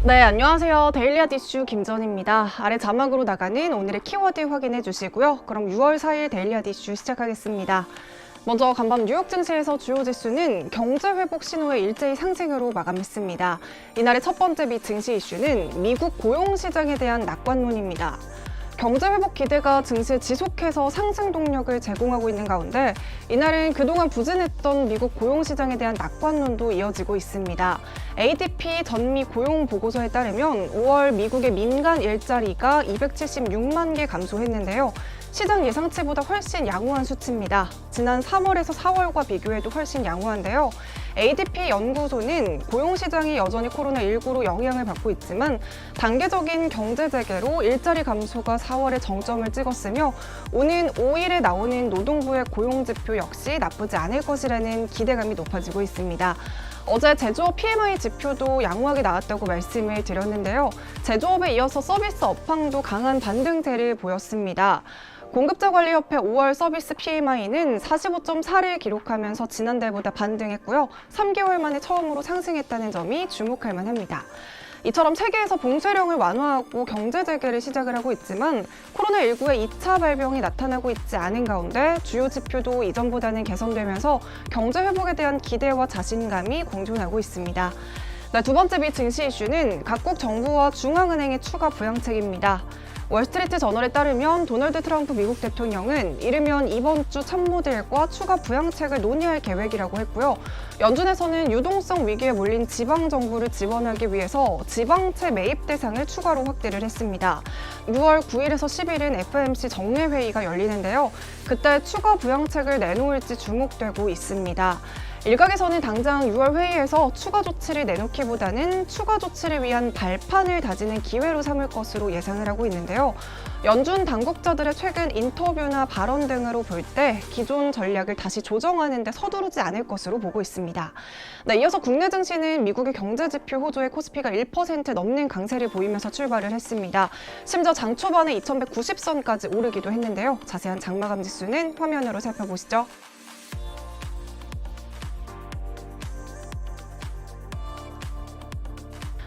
네, 안녕하세요. 데일리앗 이슈 김전입니다. 아래 자막으로 나가는 오늘의 키워드 확인해 주시고요. 그럼 6월 4일 데일리앗 이슈 시작하겠습니다. 먼저 간밤 뉴욕 증시에서 주요 지수는 경제 회복 신호의 일제히 상승으로 마감했습니다. 이날의 첫 번째 증시 이슈는 미국 고용 시장에 대한 낙관론입니다. 경제 회복 기대가 증시에 지속해서 상승 동력을 제공하고 있는 가운데 이날은 그동안 부진했던 미국 고용 시장에 대한 낙관론도 이어지고 있습니다. ADP 전미 고용 보고서에 따르면 5월 미국의 민간 일자리가 276만 개 감소했는데요. 시장 예상치보다 훨씬 양호한 수치입니다. 지난 3월에서 4월과 비교해도 훨씬 양호한데요. ADP 연구소는 고용시장이 여전히 코로나19로 영향을 받고 있지만 단계적인 경제 재개로 일자리 감소가 4월에 정점을 찍었으며 오는 5일에 나오는 노동부의 고용지표 역시 나쁘지 않을 것이라는 기대감이 높아지고 있습니다. 어제 제조업 PMI 지표도 양호하게 나왔다고 말씀을 드렸는데요. 제조업에 이어서 서비스 업황도 강한 반등세를 보였습니다. 공급자관리협회 5월 서비스 PMI는 45.4를 기록하면서 지난달보다 반등했고요. 3개월 만에 처음으로 상승했다는 점이 주목할 만합니다. 이처럼 세계에서 봉쇄령을 완화하고 경제 재개를 시작을 하고 있지만 코로나19의 2차 발병이 나타나고 있지 않은 가운데 주요 지표도 이전보다는 개선되면서 경제 회복에 대한 기대와 자신감이 공존하고 있습니다. 네, 두 번째 증시 이슈는 각국 정부와 중앙은행의 추가 부양책입니다. 월스트리트 저널에 따르면 도널드 트럼프 미국 대통령은 이르면 이번 주 참모들과 추가 부양책을 논의할 계획이라고 했고요. 연준에서는 유동성 위기에 몰린 지방정부를 지원하기 위해서 지방채 매입 대상을 추가로 확대를 했습니다. 6월 9일에서 10일은 FOMC 정례회의가 열리는데요. 그때 추가 부양책을 내놓을지 주목되고 있습니다. 일각에서는 당장 6월 회의에서 추가 조치를 내놓기보다는 추가 조치를 위한 발판을 다지는 기회로 삼을 것으로 예상을 하고 있는데요. 연준 당국자들의 최근 인터뷰나 발언 등으로 볼 때 기존 전략을 다시 조정하는 데 서두르지 않을 것으로 보고 있습니다. 네, 이어서 국내 증시는 미국의 경제지표 호조의 코스피가 1% 넘는 강세를 보이면서 출발을 했습니다. 심지어 장 초반에 2190선까지 오르기도 했는데요. 자세한 장마감 지수는 화면으로 살펴보시죠.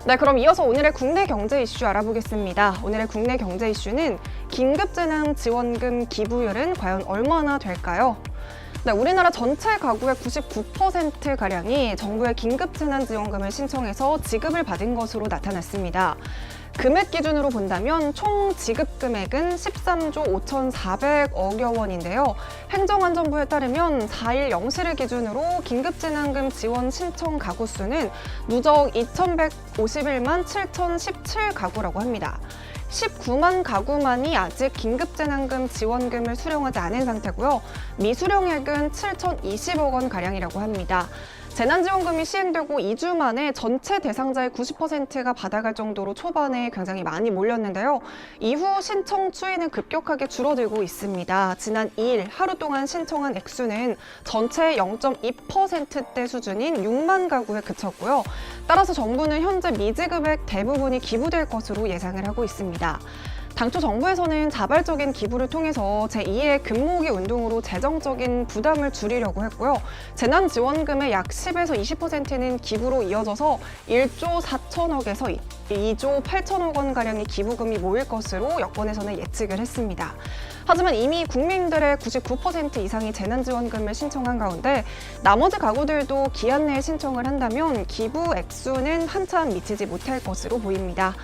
네, 그럼 이어서 오늘의 국내 경제 이슈 알아보겠습니다. 오늘의 국내 경제 이슈는 긴급재난지원금 기부율은 과연 얼마나 될까요? 네, 우리나라 전체 가구의 99%가량이 정부의 긴급재난지원금을 신청해서 지급을 받은 것으로 나타났습니다. 금액 기준으로 본다면 총 지급 금액은 13조 5,400억여 원인데요. 행정안전부에 따르면 4일 0시를 기준으로 긴급재난금 지원 신청 가구 수는 누적 2,151만 7,017가구라고 합니다. 19만 가구만이 아직 긴급재난금 지원금을 수령하지 않은 상태고요. 미수령액은 7,020억 원가량이라고 합니다. 재난지원금이 시행되고 2주 만에 전체 대상자의 90%가 받아갈 정도로 초반에 굉장히 많이 몰렸는데요. 이후 신청 추이는 급격하게 줄어들고 있습니다. 지난 2일 하루 동안 신청한 액수는 전체의 0.2%대 수준인 6만 가구에 그쳤고요. 따라서 정부는 현재 미지급액 대부분이 기부될 것으로 예상을 하고 있습니다. 당초 정부에서는 자발적인 기부를 통해서 제2의 금모으기 운동으로 재정적인 부담을 줄이려고 했고요. 재난지원금의 약 10에서 20%는 기부로 이어져서 1조 4천억에서 2조 8천억 원가량의 기부금이 모일 것으로 여권에서는 예측을 했습니다. 하지만 이미 국민들의 99% 이상이 재난지원금을 신청한 가운데 나머지 가구들도 기한 내에 신청을 한다면 기부 액수는 한참 미치지 못할 것으로 보입니다.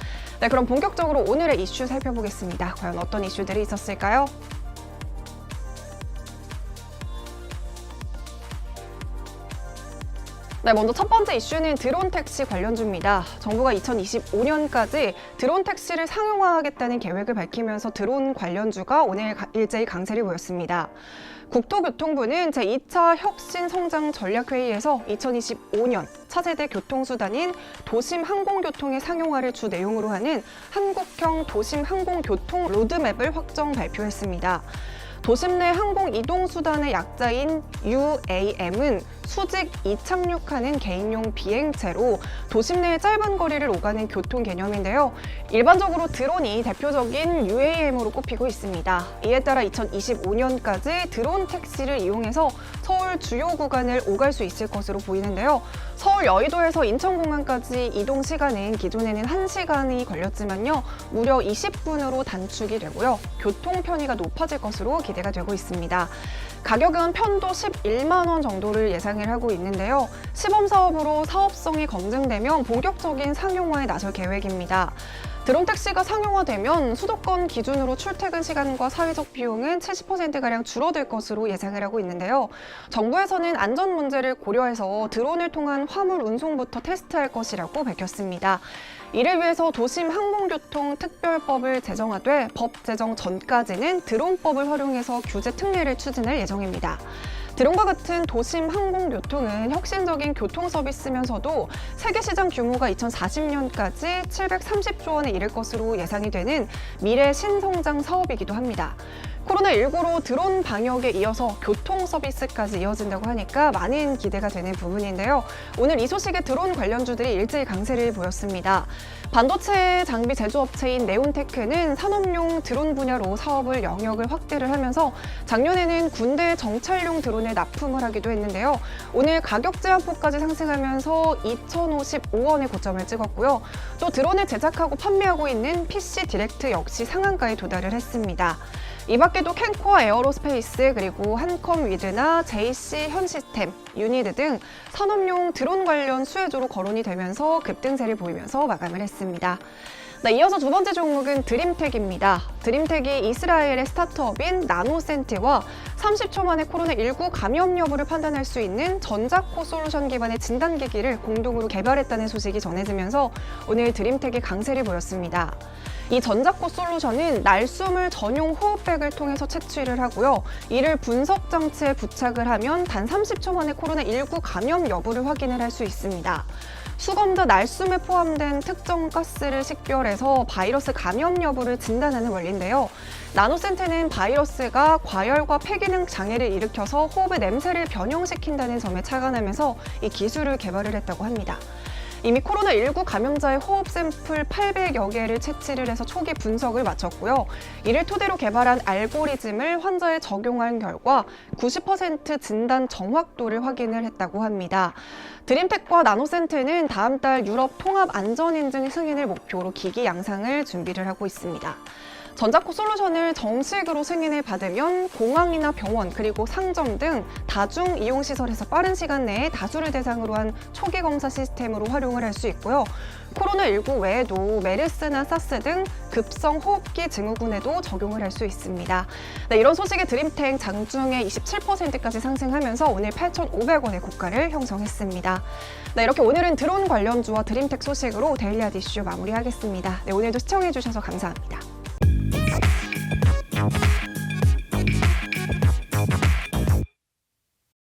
네, 그럼 본격적으로 오늘의 이슈 살펴보겠습니다. 과연 어떤 이슈들이 있었을까요? 네, 먼저 첫 번째 이슈는 드론 택시 관련주입니다. 정부가 2025년까지 드론 택시를 상용화하겠다는 계획을 밝히면서 드론 관련주가 오늘 일제히 강세를 보였습니다. 국토교통부는 제2차 혁신성장전략회의에서 2025년 차세대 교통수단인 도심항공교통의 상용화를 주 내용으로 하는 한국형 도심항공교통 로드맵을 확정 발표했습니다. 도심 내 항공 이동 수단의 약자인 UAM은 수직 이착륙하는 개인용 비행체로 도심 내의 짧은 거리를 오가는 교통 개념인데요. 일반적으로 드론이 대표적인 UAM으로 꼽히고 있습니다. 이에 따라 2025년까지 드론 택시를 이용해서 서울 주요 구간을 오갈 수 있을 것으로 보이는데요. 서울 여의도에서 인천공항까지 이동 시간은 기존에는 1시간이 걸렸지만요. 무려 20분으로 단축이 되고요. 교통 편의가 높아질 것으로 기대가 되고 있습니다. 가격은 편도 11만 원 정도를 예상을 하고 있는데요. 시범 사업으로 사업성이 검증되면 본격적인 상용화에 나설 계획입니다. 드론 택시가 상용화되면 수도권 기준으로 출퇴근 시간과 사회적 비용은 70%가량 줄어들 것으로 예상을 하고 있는데요. 정부에서는 안전 문제를 고려해서 드론을 통한 화물 운송부터 테스트할 것이라고 밝혔습니다. 이를 위해서 도심 항공교통 특별법을 제정하되 법 제정 전까지는 드론법을 활용해서 규제 특례를 추진할 예정입니다. 드론과 같은 도심 항공교통은 혁신적인 교통 서비스면서도 세계 시장 규모가 2040년까지 730조 원에 이를 것으로 예상이 되는 미래 신성장 사업이기도 합니다. 코로나19로 드론 방역에 이어서 교통 서비스까지 이어진다고 하니까 많은 기대가 되는 부분인데요. 오늘 이 소식에 드론 관련주들이 일제히 강세를 보였습니다. 반도체 장비 제조업체인 네온테크는 산업용 드론 분야로 사업을 영역을 확대를 하면서 작년에는 군대 정찰용 드론에 납품을 하기도 했는데요. 오늘 가격 제한폭까지 상승하면서 2,055원의 고점을 찍었고요. 또 드론을 제작하고 판매하고 있는 PC 디렉트 역시 상한가에 도달을 했습니다. 이 밖에도 캔코아 에어로스페이스 그리고 한컴위드나 JC 현시스템, 유니드 등 산업용 드론 관련 수혜주로 거론이 되면서 급등세를 보이면서 마감을 했습니다. 이어서 두 번째 종목은 드림텍입니다. 드림텍이 이스라엘의 스타트업인 나노센티와 30초 만에 코로나19 감염 여부를 판단할 수 있는 전자코 솔루션 기반의 진단기기를 공동으로 개발했다는 소식이 전해지면서 오늘 드림텍이 강세를 보였습니다. 이 전자코 솔루션은 날숨을 전용 호흡백을 통해서 채취를 하고요. 이를 분석 장치에 부착을 하면 단 30초 만에 코로나19 감염 여부를 확인을 할 수 있습니다. 수검자 날숨에 포함된 특정 가스를 식별해서 바이러스 감염 여부를 진단하는 원리인데요. 나노센트는 바이러스가 과열과 폐기능 장애를 일으켜서 호흡의 냄새를 변형시킨다는 점에 착안하면서 이 기술을 개발을 했다고 합니다. 이미 코로나19 감염자의 호흡 샘플 800여 개를 채취를 해서 초기 분석을 마쳤고요. 이를 토대로 개발한 알고리즘을 환자에 적용한 결과 90% 진단 정확도를 확인을 했다고 합니다. 드림텍과 나노센트는 다음 달 유럽 통합 안전인증 승인을 목표로 기기 양상을 준비를 하고 있습니다. 전자코 솔루션을 정식으로 승인을 받으면 공항이나 병원 그리고 상점 등 다중 이용시설에서 빠른 시간 내에 다수를 대상으로 한 초기 검사 시스템으로 활용을 할 수 있고요. 코로나19 외에도 메르스나 사스 등 급성 호흡기 증후군에도 적용을 할 수 있습니다. 이런 소식에 드림텍 장중에 27%까지 상승하면서 오늘 8,500원의 고가를 형성했습니다. 이렇게 오늘은 드론 관련주와 드림텍 소식으로 데일리하드 이슈 마무리하겠습니다. 오늘도 시청해주셔서 감사합니다.